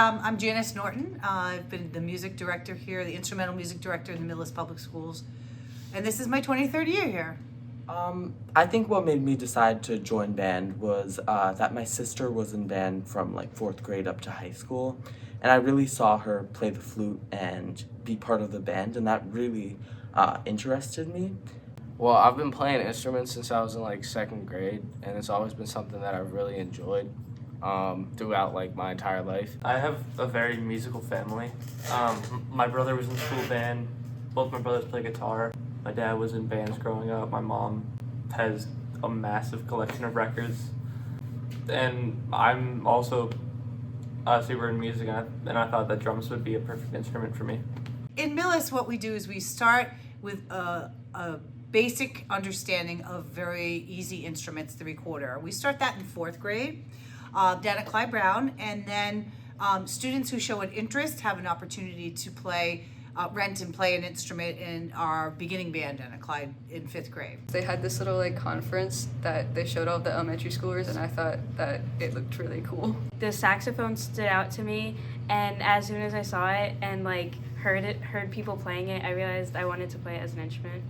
I'm Janice Norton. I've been the music director here, the instrumental music director in the Millis Public Schools. And this is my 23rd year here. I think what made me decide to join band was that my sister was in band from like 4th grade up to high school. And I really saw her play the flute and be part of the band, and that really interested me. Well, I've been playing instruments since I was in like 2nd grade, and it's always been something that I've really enjoyed throughout like my entire life. I have a very musical family. My brother was in school band. Both my brothers play guitar. My dad was in bands growing up. My mom has a massive collection of records. And I'm also super in music, and I thought that drums would be a perfect instrument for me. In Millis, what we do is we start with a basic understanding of very easy instruments, the recorder. We start that in 4th grade down at Clyde Brown, and then students who show an interest have an opportunity to play, rent and play an instrument in our beginning band down at Clyde in 5th grade. They had this little like conference that they showed all the elementary schoolers, and I thought that it looked really cool. The saxophone stood out to me, and as soon as I saw it and like heard people playing it, I realized I wanted to play it as an instrument.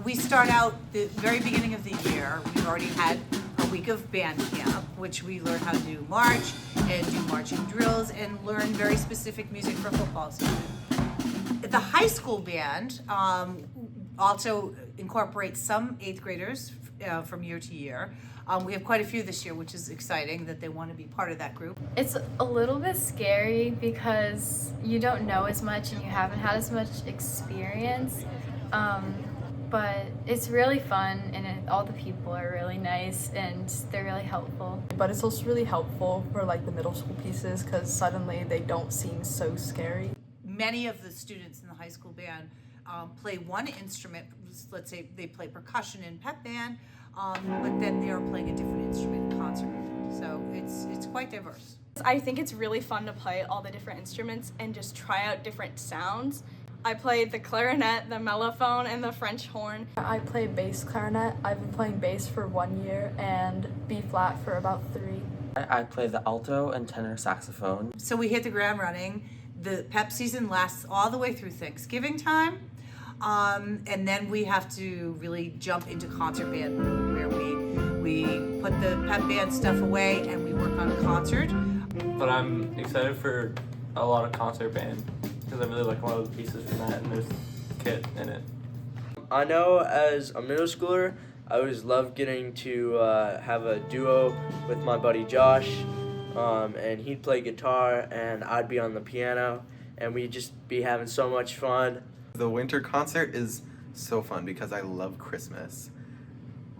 We start out the very beginning of the year. We've already had a week of band camp, which we learn how to do march and do marching drills and learn very specific music for football season. The high school band also incorporates some 8th graders from year to year. We have quite a few this year, which is exciting that they want to be part of that group. It's a little bit scary because you don't know as much and you haven't had as much experience, but it's really fun, and all the people are really nice and they're really helpful. But it's also really helpful for like the middle school pieces because suddenly they don't seem so scary. Many of the students in the high school band play one instrument. Let's say they play percussion in pep band, but then they are playing a different instrument in concert. So it's quite diverse. I think it's really fun to play all the different instruments and just try out different sounds. I played the clarinet, the mellophone, and the French horn. I play bass clarinet. I've been playing bass for 1 year and B flat for about 3. I play the alto and tenor saxophone. So we hit the ground running. The pep season lasts all the way through Thanksgiving time, and then we have to really jump into concert band mode, where we put the pep band stuff away and we work on a concert. But I'm excited for a lot of concert band because I really like a lot of the pieces from that, and there's kit in it. I know as a middle schooler, I always loved getting to have a duo with my buddy Josh. And he'd play guitar and I'd be on the piano, and we'd just be having so much fun. The winter concert is so fun because I love Christmas,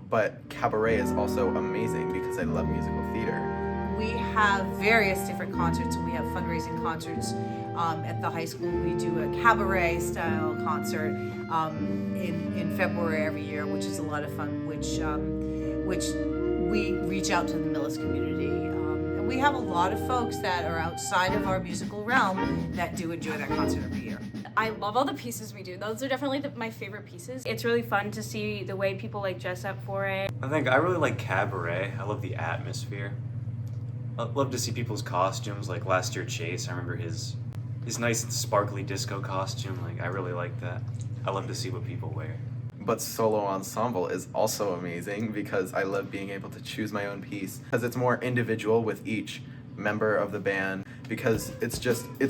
but cabaret is also amazing because I love musical theater. We have various different concerts, and we have fundraising concerts at the high school. We do a cabaret style concert in February every year, which is a lot of fun, which we reach out to the Millis community. We have a lot of folks that are outside of our musical realm that do enjoy that concert every year. I love all the pieces we do. Those are definitely my favorite pieces. It's really fun to see the way people like dress up for it. I think I really like cabaret. I love the atmosphere. I love to see people's costumes. Like last year, Chase, I remember his nice sparkly disco costume. Like I really like that. I love to see what people wear. But solo ensemble is also amazing because I love being able to choose my own piece, because it's more individual with each member of the band, because it's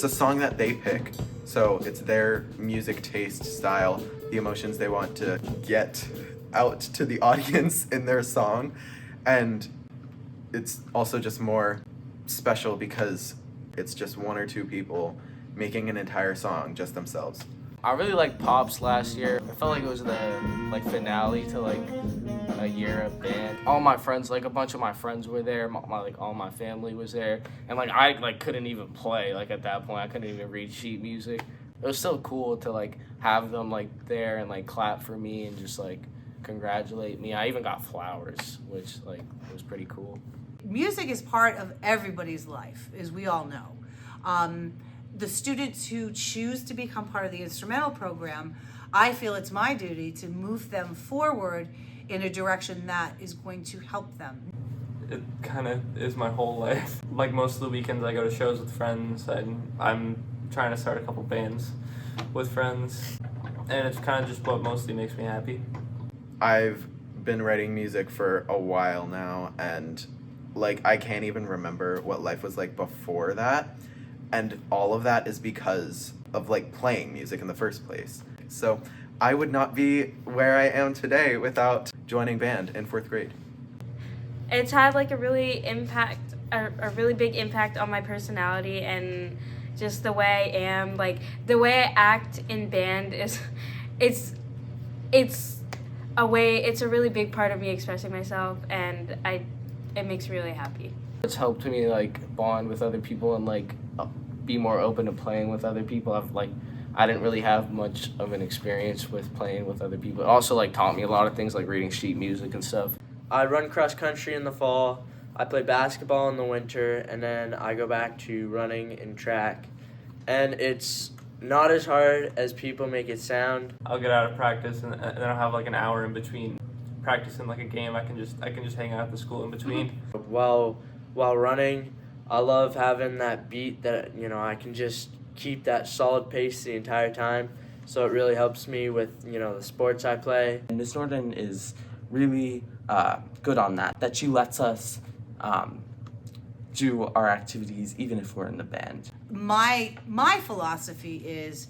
a song that they pick, so it's their music taste, style, the emotions they want to get out to the audience in their song, and it's also just more special because it's just 1 or 2 people making an entire song just themselves. I really liked Pops last year. I felt like it was the like finale to like a year of band. All my friends, like a bunch of my friends were there. All my family was there, and like I like couldn't even play. Like at that point, I couldn't even read sheet music. It was still cool to like have them like there and like clap for me and just like congratulate me. I even got flowers, which like was pretty cool. Music is part of everybody's life, as we all know. The students who choose to become part of the instrumental program, I feel it's my duty to move them forward in a direction that is going to help them. It kind of is my whole life. Like most of the weekends I go to shows with friends, and I'm trying to start a couple bands with friends, and it's kind of just what mostly makes me happy. I've been writing music for a while now, and like I can't even remember what life was like before that, and all of that is because of like playing music in the first place. So I would not be where I am today without joining band in 4th grade. It's had like a really big impact on my personality and just the way I am. Like the way I act in band is, it's a really big part of me expressing myself, and it makes me really happy. It's helped me like bond with other people and like be more open to playing with other people. I didn't really have much of an experience with playing with other people. It also like taught me a lot of things like reading sheet music and stuff. I run cross country in the fall, I play basketball in the winter, and then I go back to running and track. And it's not as hard as people make it sound. I'll get out of practice and then I'll have like an hour in between practicing like a game. I can just hang out at the school in between. While running, I love having that beat that, I can just keep that solid pace the entire time. So it really helps me with, the sports I play. And Miss Norton is really good on that she lets us do our activities even if we're in the band. My philosophy is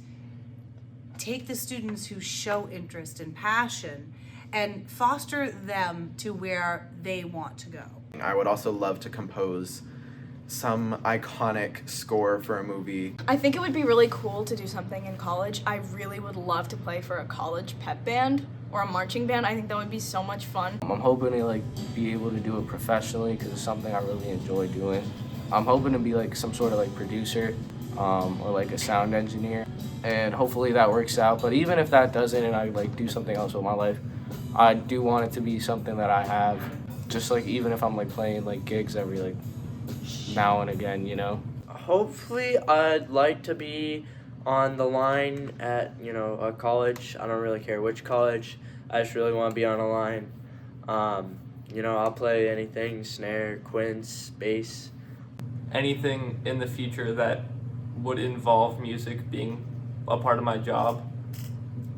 take the students who show interest and passion and foster them to where they want to go. I would also love to compose some iconic score for a movie. I think it would be really cool to do something in college. I really would love to play for a college pep band or a marching band. I think that would be so much fun. I'm hoping to like be able to do it professionally because it's something I really enjoy doing. I'm hoping to be like some sort of like producer or like a sound engineer, and hopefully that works out. But even if that doesn't and I like do something else with my life, I do want it to be something that I have, just like even if I'm like playing like gigs every like now and again, Hopefully, I'd like to be on the line at, a college. I don't really care which college. I just really want to be on a line. I'll play anything, snare, quints, bass. Anything in the future that would involve music being a part of my job,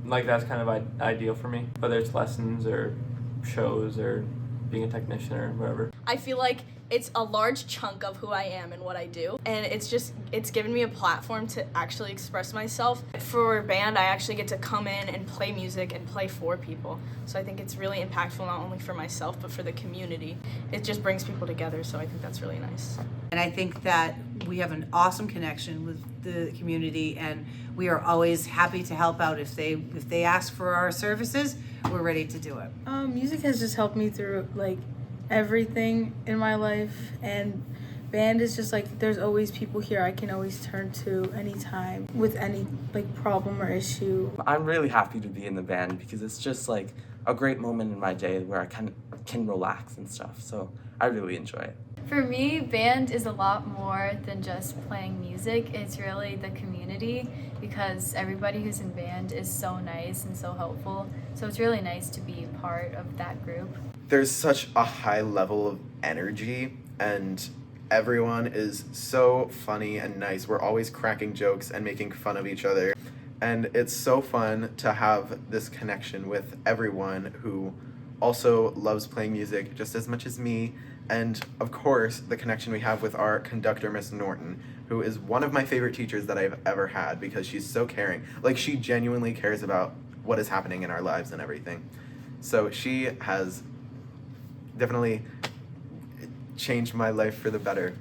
like that's kind of ideal for me. Whether it's lessons or shows or being a technician or whatever. I feel like it's a large chunk of who I am and what I do, and it's given me a platform to actually express myself. For band, I actually get to come in and play music and play for people, so I think it's really impactful not only for myself but for the community. It just brings people together, so I think that's really nice. And I think that we have an awesome connection with the community, and we are always happy to help out. If they ask for our services, we're ready to do it. Music has just helped me through like everything in my life, and band is just like there's always people here I can always turn to anytime with any like problem or issue. I'm really happy to be in the band because it's just like a great moment in my day where I can relax and stuff, so I really enjoy it. For me, band is a lot more than just playing music. It's really the community, because everybody who's in band is so nice and so helpful. So it's really nice to be part of that group. There's such a high level of energy, and everyone is so funny and nice. We're always cracking jokes and making fun of each other. And it's so fun to have this connection with everyone who also loves playing music just as much as me. And of course, the connection we have with our conductor, Miss Norton, who is one of my favorite teachers that I've ever had because she's so caring. Like, she genuinely cares about what is happening in our lives and everything. So she has definitely changed my life for the better.